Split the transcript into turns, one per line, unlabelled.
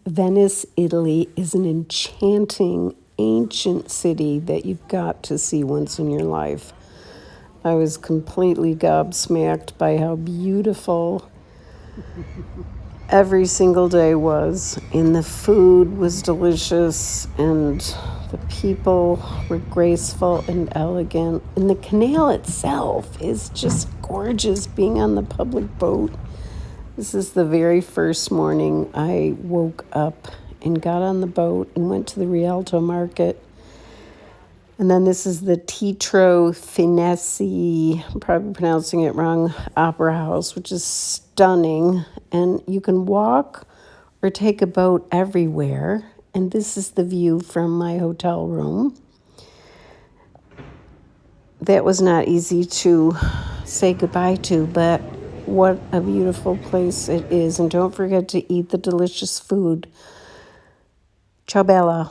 Venice, Italy is an enchanting, ancient city that you've got to see once in your life. I was completely gobsmacked by how beautiful every single day was, and the food was delicious, and the people were graceful and elegant, and the canal itself is just gorgeous being on the public boat. This is the very first morning I woke up and got on the boat and went to the Rialto market. And then this is the Teatro Finesse, I'm probably pronouncing it wrong, opera house, which is stunning. And you can walk or take a boat everywhere. And this is the view from my hotel room. That was not easy to say goodbye to, but what a beautiful place it is. And don't forget to eat the delicious food. Ciao, Bella.